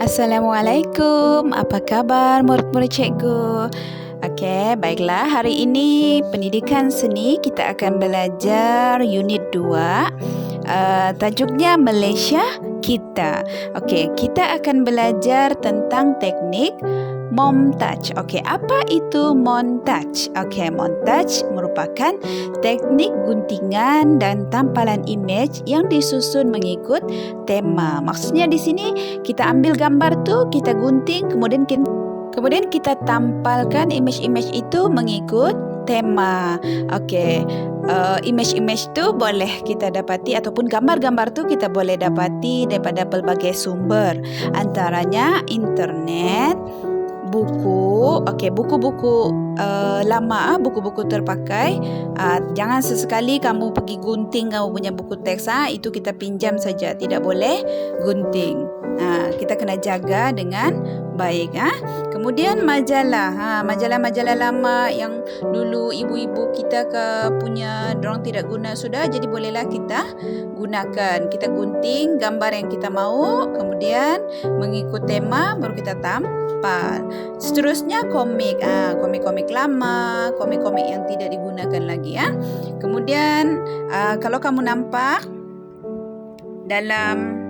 Assalamualaikum, apa kabar murid-murid cikgu? Okey, baiklah, hari ini pendidikan seni kita akan belajar unit 2. Tajuknya Malaysia Kita. Okey, kita akan belajar tentang teknik montage. Okey, apa itu montage? Okey, montage merupakan teknik guntingan dan tampalan imej yang disusun mengikut tema. Maksudnya di sini kita ambil gambar tu, kita gunting, kemudian kita tampalkan imej-imej itu mengikut tema. Okey, imej-imej tu boleh kita dapati ataupun gambar-gambar tu kita boleh dapati daripada pelbagai sumber. Antaranya internet, buku, buku-buku lama, buku-buku terpakai. Jangan sesekali kamu pergi gunting kamu punya buku teks, itu kita pinjam saja, tidak boleh gunting. Kita kena jaga dengan baik. Kemudian majalah, majalah-majalah lama yang dulu ibu-ibu kita punya, dorang tidak guna sudah, jadi bolehlah kita gunakan. Kita gunting gambar yang kita mahu, kemudian mengikut tema baru kita tampal. Seterusnya komik, komik-komik lama, komik-komik yang tidak digunakan lagi. Kemudian kalau kamu nampak dalam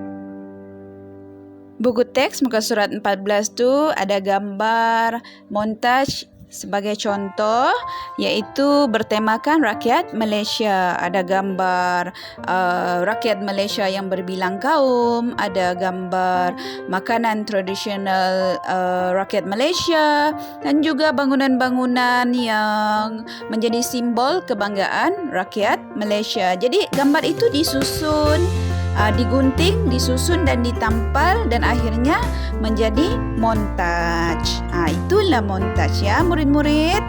buku teks muka surat 14 tu ada gambar montage sebagai contoh, iaitu bertemakan rakyat Malaysia. Ada gambar rakyat Malaysia yang berbilang kaum, ada gambar makanan tradisional rakyat Malaysia, dan juga bangunan-bangunan yang menjadi simbol kebanggaan rakyat Malaysia. Jadi gambar itu disusun, digunting, disusun dan ditampal dan akhirnya menjadi montage. Itulah montage ya murid-murid.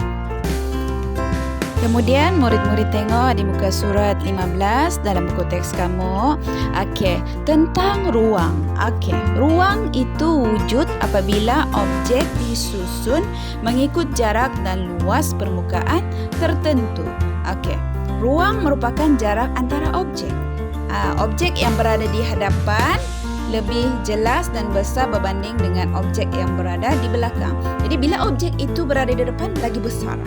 Kemudian murid-murid tengok di muka surat 15 dalam buku teks kamu. Okey, tentang ruang. Okey, ruang itu wujud apabila objek disusun mengikut jarak dan luas permukaan tertentu. Okey, ruang merupakan jarak antara objek. Objek yang berada di hadapan lebih jelas dan besar berbanding dengan objek yang berada di belakang. Jadi bila objek itu berada di depan lagi besar,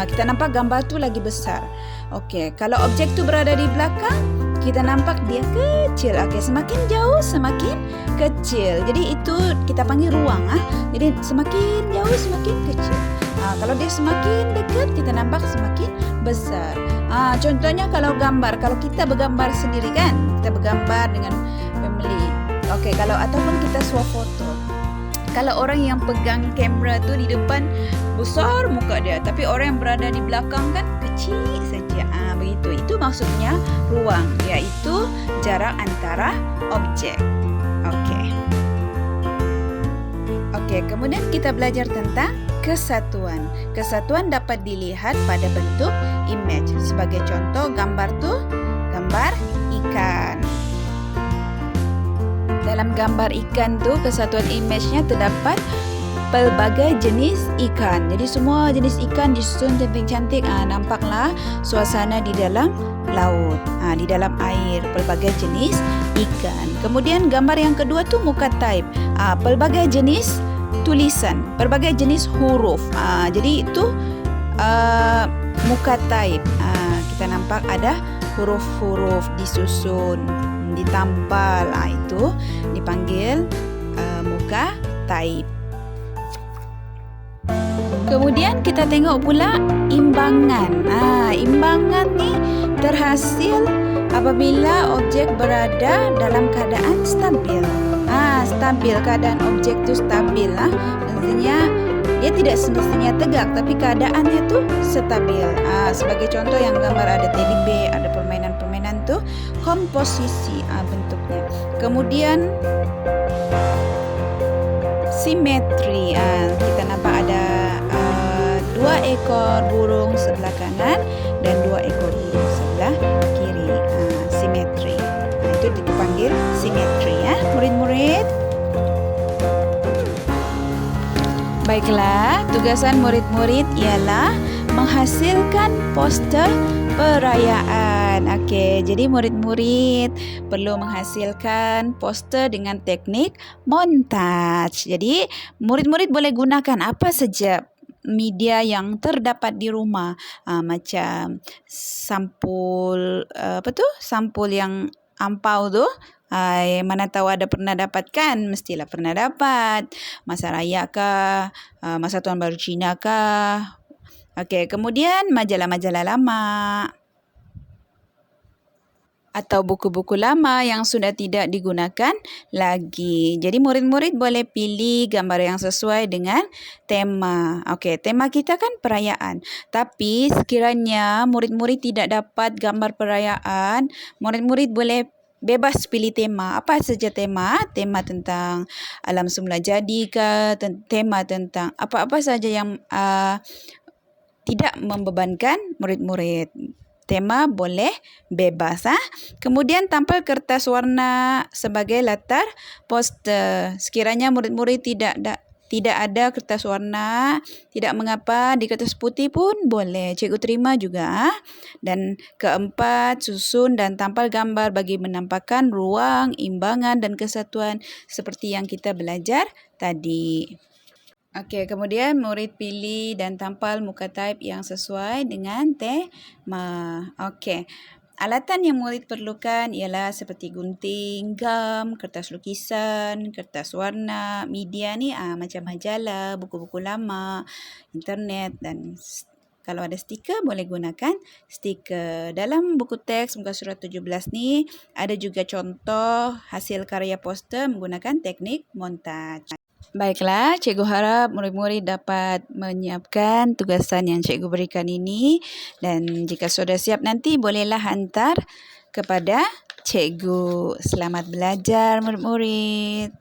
kita nampak gambar tu lagi besar. Okey, kalau objek tu berada di belakang, kita nampak dia kecil. Okey, semakin jauh semakin kecil. Jadi itu kita panggil ruang. Jadi semakin jauh semakin kecil. Kalau dia semakin dekat, kita nampak semakin besar. Contohnya kalau gambar, kalau kita bergambar sendiri kan, kita bergambar dengan family. Okey, kalau ataupun kita swafoto. Kalau orang yang pegang kamera tu di depan besar muka dia, tapi orang yang berada di belakang kan kecil saja. Begitu. Itu maksudnya ruang, iaitu jarak antara objek. Okey. Okey, kemudian kita belajar tentang kesatuan. Kesatuan dapat dilihat pada bentuk imej. Sebagai contoh, gambar tu gambar ikan. Dalam gambar ikan tu, kesatuan imejnya terdapat pelbagai jenis ikan. Jadi semua jenis ikan disusun cantik-cantik. Nampaklah suasana di dalam laut, di dalam air, pelbagai jenis ikan. Kemudian gambar yang kedua tu muka type. Pelbagai jenis tulisan, berbagai jenis huruf. Jadi itu muka type. Kita nampak ada huruf-huruf disusun, ditampal. Itu dipanggil muka type. Kemudian kita tengok pula imbangan. Imbangan ni terhasil apabila objek berada dalam keadaan stabil. Stabil, keadaan objek tu stabil. Maksudnya dia tidak semestinya tegak, tapi keadaannya tu stabil. Sebagai contoh yang gambar ada teddy bear, ada permainan-permainan tu komposisi bentuknya. Kemudian simetri. Kita nampak ada 2 ekor burung sebelah kanan dan 2 ekor burung sebelah kiri. Simetri. Itu dipanggil simetri ya, murid-murid. Baiklah, tugasan murid-murid ialah menghasilkan poster perayaan. Okey, jadi murid-murid murid-murid perlu menghasilkan poster dengan teknik montage. Jadi, murid-murid boleh gunakan apa saja media yang terdapat di rumah, macam sampul sampul yang ampau tu. Mana tahu ada pernah dapatkan, mestilah pernah dapat. Masa raya kah, masa Tahun Baru Cina kah. Okey, kemudian majalah-majalah lama atau buku-buku lama yang sudah tidak digunakan lagi. Jadi murid-murid boleh pilih gambar yang sesuai dengan tema. Okey, tema kita kan perayaan. Tapi sekiranya murid-murid tidak dapat gambar perayaan, murid-murid boleh bebas pilih tema. Apa saja tema? Tema tentang alam semula jadi ke, tema tentang apa-apa saja yang tidak membebankan murid-murid. Tema boleh bebas. Kemudian tampal kertas warna sebagai latar poster. Sekiranya murid-murid tidak ada kertas warna, tidak mengapa, di kertas putih pun boleh. Cikgu terima juga. Dan keempat, susun dan tampal gambar bagi menampakkan ruang, imbangan dan kesatuan seperti yang kita belajar tadi. Okey, kemudian murid pilih dan tampal muka type yang sesuai dengan tema. Okey. Alatan yang murid perlukan ialah seperti gunting, gam, kertas lukisan, kertas warna, media ni macam majalah, buku-buku lama, internet dan kalau ada stiker boleh gunakan stiker. Dalam buku teks muka surat 17 ni ada juga contoh hasil karya poster menggunakan teknik montage. Baiklah, cikgu harap murid-murid dapat menyiapkan tugasan yang cikgu berikan ini dan jika sudah siap nanti bolehlah hantar kepada cikgu. Selamat belajar murid-murid.